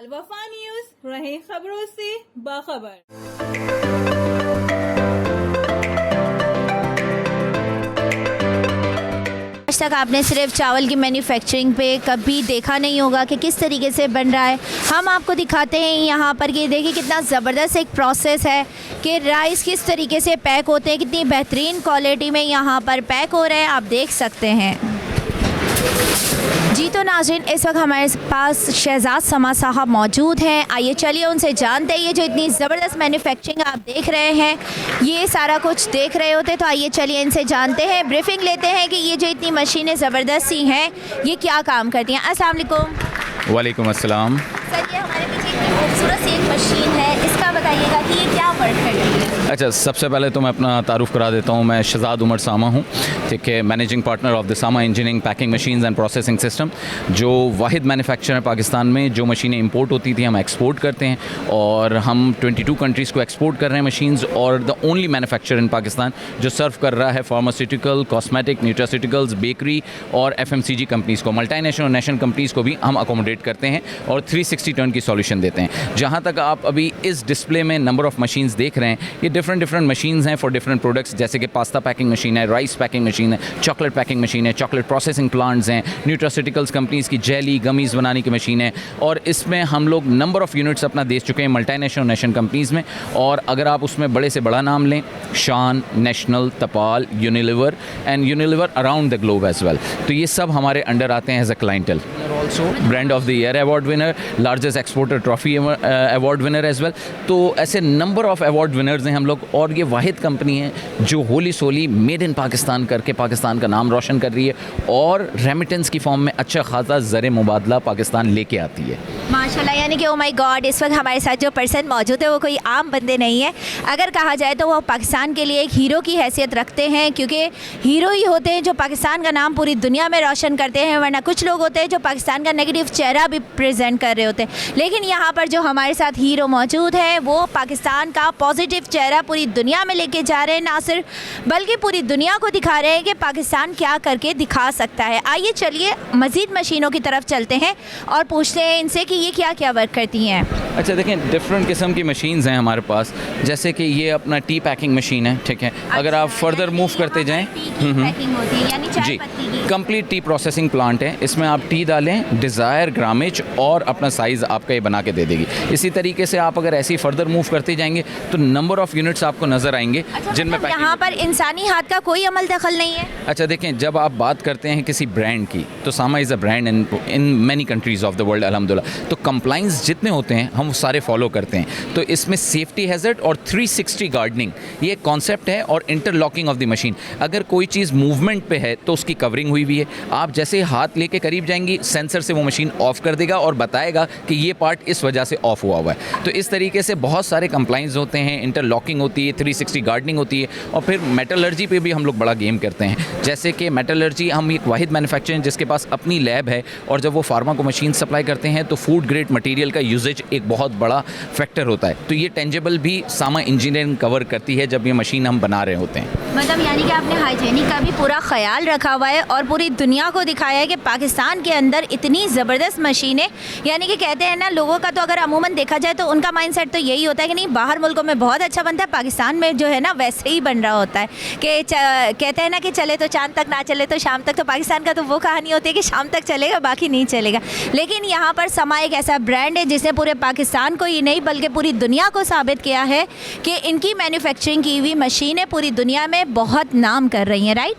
अलवफा news, रहे खबरों से बाखबर। आज तक आपने सिर्फ चावल की मैन्युफैक्चरिंग पे कभी देखा नहीं होगा कि किस तरीके से बन रहा है। हम आपको दिखाते हैं यहाँ पर कि देखिए कितना ज़बरदस्त एक प्रोसेस है कि राइस किस तरीके से पैक होते हैं, कितनी बेहतरीन क्वालिटी में यहाँ पर पैक हो रहे हैं, आप देख सकते हैं। जी तो नाज़रीन, इस वक्त हमारे पास शहजाद समा साहब मौजूद हैं। आइए चलिए उनसे जानते हैं, ये जो इतनी ज़बरदस्त मैन्युफैक्चरिंग आप देख रहे हैं, ये सारा कुछ देख रहे होते, तो आइए चलिए इनसे जानते हैं, ब्रीफिंग लेते हैं कि ये जो इतनी मशीनें ज़बरदस्त सी हैं ये क्या काम करती हैं। अस्सलाम वालेकुम। वालेकुम अस्सलाम। सर, ये हमारे पीछे इतनी खूबसूरत सी एक मशीन है, इसका बताइएगा कि ये क्या वर्क करती है। अच्छा, सबसे पहले तो मैं अपना तारुफ करा देता हूँ। मैं शहजाद उमर सामा हूँ, ठीक है, managing partner of the Sama engineering packing machines and processing system, जो वाहिद मैन्युफैक्चर है पाकिस्तान में। जो मशीनें इंपोर्ट होती थी हम एक्सपोर्ट करते हैं, और हम 22 कंट्रीज़ को एक्सपोर्ट कर रहे हैं मशीन्स, और द ओनली मैन्युफैक्चर इन पाकिस्तान जो सर्व कर रहा है फार्मास्यूटिकल, कॉस्मेटिक, न्यूट्रास्यूटिकल्स, बेकरी और FMCG कंपनीज़ को, मल्टीनेशनल और नेशनल कंपनीज़ को भी हम अकोमोडेट करते हैं और 360 टर्न की सॉल्यूशन देते हैं। जहाँ तक आप अभी इस डिस्प्ले में नंबर ऑफ़ मशीन्स देख रहे हैं, ये डिफरेंट मशीन्स हैं फॉर डिफरेंट प्रोडक्ट्स, जैसे कि पास्ता पैकिंग मशीन है, राइस पैकिंग मशीन है, चॉकलेट पैकिंग मशीन है, चॉकलेट प्रोसेसिंग प्लांट्स हैं, न्यूट्रास्यूटिकल्स कंपनीज़ की जेली गमीज़ बनाने की मशीन है, और इसमें हम लोग नंबर ऑफ़ यूनिट्स अपना दे चुके हैं मल्टीनेशनल और नेशनल कंपनीज़ में। और अगर आप उसमें बड़े से बड़ा नाम लें, Shan, national, Tapal, Unilever and Unilever around the globe as well, तो ये सब हमारे अंडर आते हैं as a clientele. Also brand of the year award winner, largest exporter trophy award winner as well. तो ऐसे नंबर ऑफ़ अवार्ड विनर्स हैं हम लोग, और ये वाहिद कंपनी है जो होली सोली मेड इन पाकिस्तान करके पाकिस्तान का नाम रोशन कर रही है, और रेमिटेंस की फॉर्म में अच्छा खासा ज़र मुबादला पाकिस्तान लेके आती है माशाल्लाह। यानी कि ओ माय गॉड, इस वक्त हमारे साथ जो पर्सन मौजूद है वो कोई आम बंदे नहीं है। अगर कहा जाए तो वो पाकिस्तान के लिए एक हीरो की हैसियत रखते हैं, क्योंकि हीरो ही होते हैं जो पाकिस्तान का नाम पूरी दुनिया में रोशन करते हैं, वरना कुछ लोग होते हैं जो पाकिस्तान का नेगेटिव चेहरा भी प्रेजेंट कर रहे होते हैं। लेकिन यहाँ पर जो हमारे साथ हीरो मौजूद है वो पाकिस्तान का पॉजिटिव चेहरा पूरी दुनिया में लेके जा रहे हैं, ना सिर्फ बल्कि पूरी दुनिया को दिखा रहे हैं कि पाकिस्तान क्या करके दिखा सकता है। आइए चलिए मज़ीद मशीनों की तरफ चलते हैं और पूछते हैं इनसे कि ये क्या क्या वर्क करती हैं। अच्छा, देखें, डिफरेंट किस्म की मशीन्स हैं हमारे पास, जैसे कि ये अपना टी पैकिंग मशीन है, ठीक है। अगर आप फर्दर मूव करते जाएँ, जी, कंप्लीट टी प्रोसेसिंग प्लांट है। इसमें आप टी डालें, डिज़ायर ग्रामेज और अपना साइज़ आपका ये बना के दे देगी। इसी तरीके से आप अगर ऐसे ही फर्दर मूव करते जाएंगे तो नंबर ऑफ़ यूनिट्स आपको नज़र आएंगे। अच्छा, जिनमें यहाँ पर इंसानी हाथ का कोई अमल दखल नहीं है। अच्छा, देखें, जब आप बात करते हैं किसी ब्रांड की, तो सामा is a brand in many countries of the world अल्हम्दुलिल्लाह। तो कंप्लाइंस जितने होते हैं हम सारे फॉलो करते हैं। तो इसमें सेफ्टी हैज़र्ड और 360 गार्डनिंग ये कॉन्सेप्ट है, और इंटरलॉकिंग ऑफ द मशीन। अगर कोई चीज़ मूवमेंट पे है तो उसकी कवरिंग हुई भी है। आप जैसे हाथ लेके करीब जाएंगी, सेंसर से वो मशीन ऑफ कर देगा और बताएगा कि ये पार्ट इस वजह से ऑफ हुआ हुआ है। तो इस तरीके से बहुत सारे कंप्लाइंस होते हैं, इंटरलॉकिंग होती है, 360 गार्डनिंग होती है, और फिर मेटलर्जी पे भी हम लोग बड़ा गेम करते हैं। जैसे कि मेटलर्जी, हम एक वाहिद मैन्युफैक्चरिंग जिसके पास अपनी लैब है, और जब वो फार्मा को मशीन सप्लाई करते हैं तो फूड ग्रेड मटेरियल का यूजेज एक बहुत बड़ा फैक्टर होता है। तो ये टेंजेबल भी सामा इंजीनियरिंग कवर करती है जब ये मशीन हम बना रहे होते हैं। मतलब यानी कि आपने हाइजीनिक का भी पूरा ख्याल रखा हुआ है और पूरी दुनिया को दिखाया है कि पाकिस्तान के अंदर इतनी ज़बरदस्त मशीनें, यानी कि कहते हैं ना, लोगों का तो अगर अमूमन देखा जाए तो उनका माइंडसेट तो यही होता है कि नहीं, बाहर मुल्कों में बहुत अच्छा बनता है, पाकिस्तान में जो है ना वैसे ही बन रहा होता है कि कहते हैं ना कि चले तो चांद तक, ना चले तो शाम तक। तो पाकिस्तान का तो वो कहानी होती है कि शाम तक चलेगा, बाकी नहीं चलेगा। लेकिन यहाँ पर समा एक ऐसा ब्रांड है जिसने पूरे पाकिस्तान को ही नहीं बल्कि पूरी दुनिया को साबित किया है कि इनकी मैन्युफैक्चरिंग की हुई मशीनें पूरी दुनिया में बहुत नाम कर रही हैं। राइट,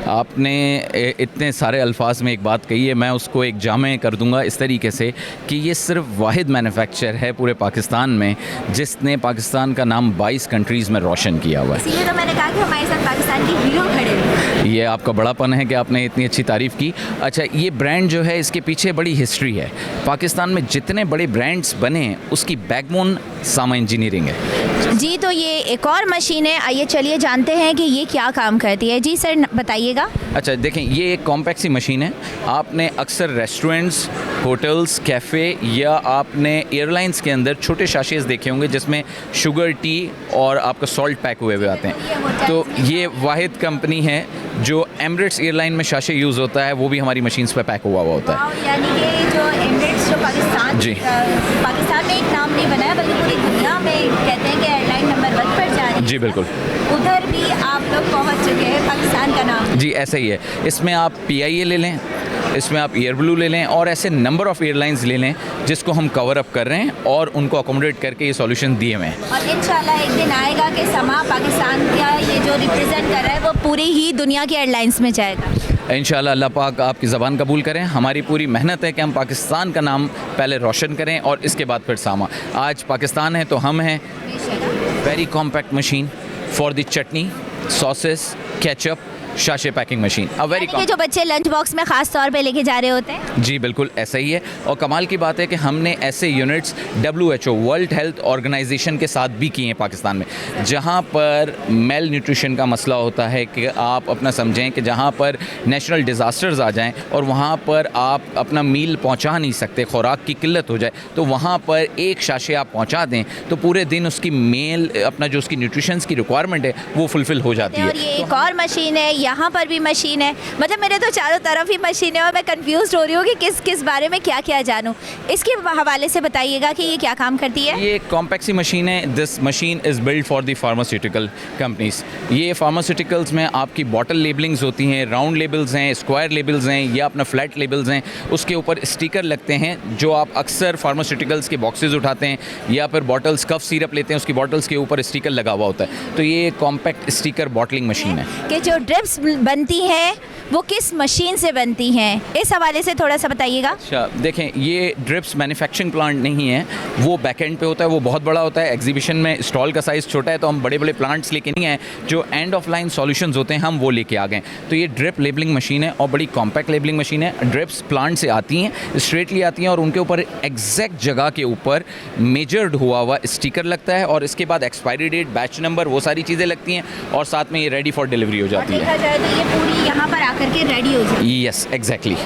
आपने इतने सारे अल्फाज में एक बात कही है, मैं उसको एक जामे कर दूंगा इस तरीके से कि ये सिर्फ वाहिद मैन्युफैक्चर है पूरे पाकिस्तान में जिसने पाकिस्तान का नाम 22 कंट्रीज़ में रोशन किया हुआ है। इसीलिए तो मैंने कहा कि हमारे साथ पाकिस्तान की हीरो खड़े हैं। ये आपका बड़ापन है कि आपने इतनी अच्छी तारीफ़ की। अच्छा, ये ब्रांड जो है इसके पीछे बड़ी हिस्ट्री है। पाकिस्तान में जितने बड़े ब्रांड्स बने उसकी बैकबोन सामा इंजीनियरिंग है। जी, तो ये एक और मशीन है, आइए चलिए जानते हैं कि ये क्या काम करती है। जी सर, बताइएगा। अच्छा, देखें, ये एक कॉम्पैक्ट सी मशीन है। आपने अक्सर रेस्टोरेंट्स, होटल्स, कैफ़े या आपने एयरलाइंस के अंदर छोटे शाशीज़ देखे होंगे जिसमें शुगर, टी और आपका सॉल्ट पैक हुए हुए आते हैं। तो ये वाहिद कंपनी है जो एमिरेट्स एयरलाइन में शाशी यूज़ होता है, वो भी हमारी मशीन्स पे पैक हुआ होता है। यानी कि जो एमिरेट्स जो पाकिस्तान जी। पाकिस्तान में एक नाम नहीं बना है बल्कि पूरी दुनिया में कहते हैं कि एयरलाइन नंबर 1 पर जा रही है। जी बिल्कुल। उधर भी आप लोग पहुंच चुके हैं, पाकिस्तान का नाम। जी ऐसा ही है। इसमें आप PIA ले लें, इसमें आप एयर ब्लू ले लें और ऐसे नंबर ऑफ़ एयरलाइंस ले लें जिसको हम कवर अप कर रहे हैं और उनको अकोमोडेट करके ये सॉल्यूशन दिए हुए हैं। और इंशाल्लाह एक दिन आएगा कि समा पाकिस्तान का ये जो रिप्रेजेंट कर रहा है वो पूरी ही दुनिया की एयरलाइंस में जाएगा। इंशाल्लाह अल्लाह पाक आपकी ज़बान कबूल करें। हमारी पूरी मेहनत है कि हम पाकिस्तान का नाम पहले रोशन करें और इसके बाद फिर सामा। आज पाकिस्तान है तो हम हैं। Very compact machine for the chutney, sauces, ketchup, sachet packing machine. A very यानी कि जो बच्चे लंच बॉक्स में ख़ास तौर पे लेके जा रहे होते हैं। जी बिल्कुल ऐसा ही है। और कमाल की बात है कि हमने ऐसे units WHO World Health Organization के साथ भी किए हैं पाकिस्तान में, जहां पर मेल न्यूट्रिशन का मसला होता है कि आप अपना समझें कि जहां पर नेशनल डिज़ास्टर्स आ जाएं और वहां पर आप अपना मील पहुंचा नहीं सकते, खुराक की किल्लत हो जाए, तो वहां पर एक शाशे आप पहुंचा दें तो पूरे दिन उसकी मेल अपना जो उसकी न्यूट्रिशंस की रिक्वायरमेंट है वो फुलफ़िल हो जाती है। और ये एक और मशीन है, यहाँ पर भी मशीन है, मतलब मेरे तो चारों तरफ ही मशीन है और मैं कंफ्यूज हो रही हूँ कि किस किस बारे में क्या क्या जानूँ। इसके हवाले से बताइएगा कि ये क्या काम करती है। ये एक कॉम्पैक्ट सी मशीन है। This machine is build for the pharmaceutical companies. ये फार्मास्यूटिकल्स में आपकी बॉटल लेबलिंग्स होती हैं, राउंड लेबल्स हैं, स्क्वायर लेबल्स हैं या अपना फ्लैट लेबल्स हैं, उसके ऊपर स्टिकर लगते हैं जो आप अक्सर फार्मास्यूटिकल्स के बॉक्सेस उठाते हैं या फिर बॉटल्स कफ सिरप लेते हैं, उसकी बॉटल्स के ऊपर स्टिकर लगा हुआ होता है। तो ये कॉम्पैक्ट स्टिकर बॉटलिंग मशीन है। कि जो ड्रिप्स बनती हैं वो किस मशीन से बनती हैं, इस हवाले से थोड़ा सा बताइएगा। अच्छा देखें, ये ड्रिप्स मैन्युफैक्चरिंग प्लांट नहीं है, वो बैक एंड पे होता है, वो बहुत बड़ा होता है। एग्जीबिशन में स्टॉल का साइज़ छोटा है तो हम बड़े बड़े प्लांट्स लेके नहीं आए, जो एंड ऑफ लाइन सॉल्यूशंस होते हैं हम वो लेके आ गए। तो ये ड्रिप लेबलिंग मशीन है और बड़ी कॉम्पैक्ट लेबलिंग मशीन है। ड्रिप्स प्लांट से आती हैं, स्ट्रेटली आती हैं और उनके ऊपर एग्जैक्ट जगह के ऊपर मेजर्ड हुआ हुआ स्टिकर लगता है और इसके बाद एक्सपायरी डेट, बैच नंबर, वो सारी चीज़ें लगती हैं और साथ में ये रेडी फॉर डिलीवरी हो जाती है। देखा जाए तो ये पूरी यहाँ पर आकर के रेडी हो जाए। Yes exactly.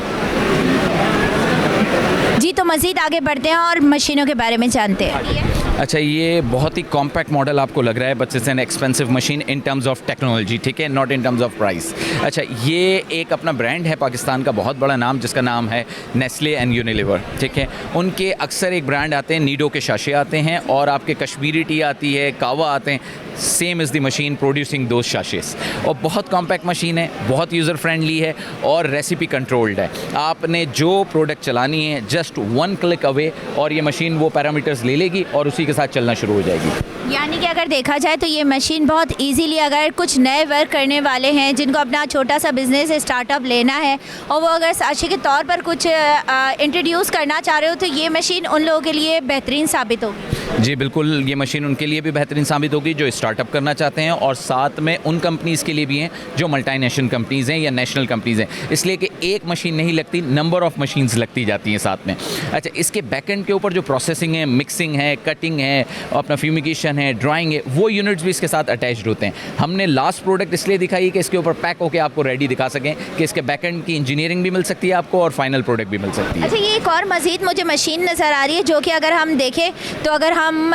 जी तो मज़ीद आगे बढ़ते हैं और मशीनों के बारे में जानते हैं। अच्छा, ये बहुत ही कॉम्पैक्ट मॉडल आपको लग रहा है, but it's an expensive machine in terms of technology, ठीक है, not in terms of price. अच्छा, ये एक अपना ब्रांड है पाकिस्तान का बहुत बड़ा नाम, जिसका नाम है नेस्ले एंड यूनिलीवर, ठीक है। उनके अक्सर एक ब्रांड आते हैं, नीडो के शाशे आते हैं और आपके कश्मीरी टी आती है, कावा आते हैं। Same is the machine producing दो शाशेस और बहुत कॉम्पैक्ट मशीन है, बहुत यूज़र फ्रेंडली है और रेसिपी कंट्रोल्ड है। आपने जो प्रोडक्ट चलानी है जस्ट 1 क्लिक अवे और ये मशीन वो पैरामीटर्स ले लेगी और उसी के साथ चलना शुरू हो जाएगी। यानी कि अगर देखा जाए तो ये मशीन बहुत इजीली, अगर कुछ नए वर्क करने वाले हैं जिनको अपना छोटा सा बिजनेस स्टार्टअप लेना है और वो अगर साक्षी के तौर पर कुछ इंट्रोड्यूस करना चाह रहे हो तो ये मशीन उन लोगों के लिए बेहतरीन साबित होगी। जी बिल्कुल, ये मशीन उनके लिए भी बेहतरीन साबित होगी जो स्टार्टअप करना चाहते हैं और साथ में उन कंपनीज़ के लिए भी हैं जो मल्टीनेशनल कंपनीज़ हैं या नेशनल कंपनीज़ हैं। इसलिए कि एक मशीन नहीं लगती, नंबर ऑफ़ मशीन्स लगती जाती हैं साथ में। अच्छा, इसके बैकएंड के ऊपर जो प्रोसेसिंग है, मिक्सिंग है, कटिंग है, अपना फ्यूमिगेशन है, ड्राइंग है, वो यूनिट्स भी इसके साथ अटैच्ड होते हैं। हमने लास्ट प्रोडक्ट इसलिए दिखाई कि इसके ऊपर पैक होकर आपको रेडी दिखा सकें कि इसके बैकएंड की इंजीनियरिंग भी मिल सकती है आपको और फाइनल प्रोडक्ट भी मिल सकती है। अच्छा, ये एक और मज़ीद मुझे मशीन नज़र आ रही है जो कि अगर हम देखें तो अगर हम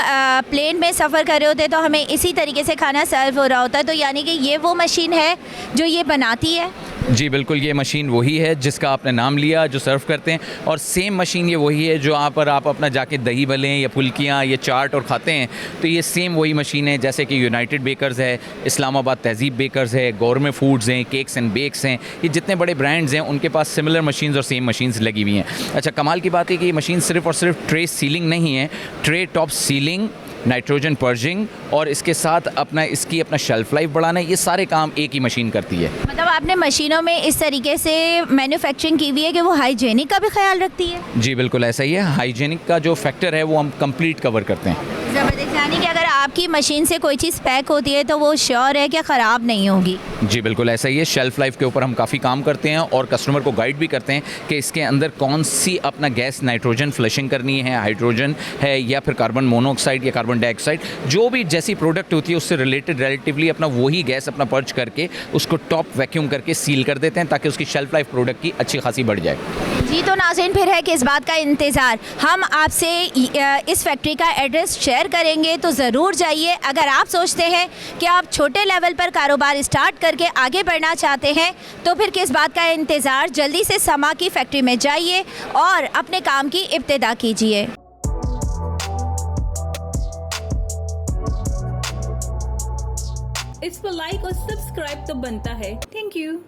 प्लेन में सफ़र कर रहे होते तो हमें इसी तरीके से खाना सर्व हो रहा होता है, तो यानी कि ये वो मशीन है जो ये बनाती है। जी बिल्कुल, ये मशीन वही है जिसका आपने नाम लिया, जो सर्व करते हैं, और सेम मशीन ये वही है जो यहाँ पर आप अपना जाके दही भलें या फुल्कियाँ या चाट और खाते हैं, तो ये सेम वही मशीन है। जैसे कि यूनाइटेड बेकर्स है, इस्लामाबाद तहजीब बेकर्स है, गौरमे फूड्स हैं, केक्स एंड बेक्स हैं, ये जितने बड़े ब्रांड्स हैं उनके पास सिमिलर मशीन्स और सेम मशीन्स लगी हुई हैं। अच्छा, कमाल की बात है कि ये मशीन सिर्फ और सिर्फ ट्रे सीलिंग नहीं है, tray top ceiling, nitrogen purging और इसके साथ इसकी अपना शेल्फ लाइफ बढ़ाना, ये सारे काम एक ही मशीन करती है। मतलब आपने मशीनों में इस तरीके से मैन्युफैक्चरिंग की हुई है कि वो हाइजीनिक का भी ख्याल रखती है। जी बिल्कुल ऐसा ही है, हाइजीनिक का जो फैक्टर है वो हम कंप्लीट कवर करते हैं। ज़बरदस्त, यानी कि अगर आपकी मशीन से कोई चीज़ पैक होती है तो वो श्योर है कि ख़राब नहीं होगी। जी बिल्कुल ऐसा ही है, शेल्फ लाइफ के ऊपर हम काफ़ी काम करते हैं और कस्टमर को गाइड भी करते हैं कि इसके अंदर कौन सी अपना गैस नाइट्रोजन फ्लशिंग करनी है, हाइड्रोजन है या फिर कार्बन मोनोऑक्साइड या कार्बन डाइऑक्साइड, जो भी जैसी प्रोडक्ट होती है उससे रिलेटेड रिलेटिवली अपना वही गैस अपना पर्च करके उसको टॉप वैक्यूम करके सील कर देते हैं ताकि उसकी शेल्फ लाइफ प्रोडक्ट की अच्छी खासी बढ़ जाए। जी तो नाज़रीन, फिर है कि इस बात का इंतज़ार, हम आपसे इस फैक्ट्री का एड्रेस शेयर करेंगे तो ज़रूर ज़रूर जाइए। अगर आप सोचते हैं कि आप छोटे लेवल पर कारोबार स्टार्ट करके आगे बढ़ना चाहते हैं तो फिर किस बात का इंतज़ार, जल्दी से समा की फैक्ट्री में जाइए और अपने काम की इब्तिदा कीजिए। इस पर लाइक और सब्सक्राइब तो बनता है। Thank you.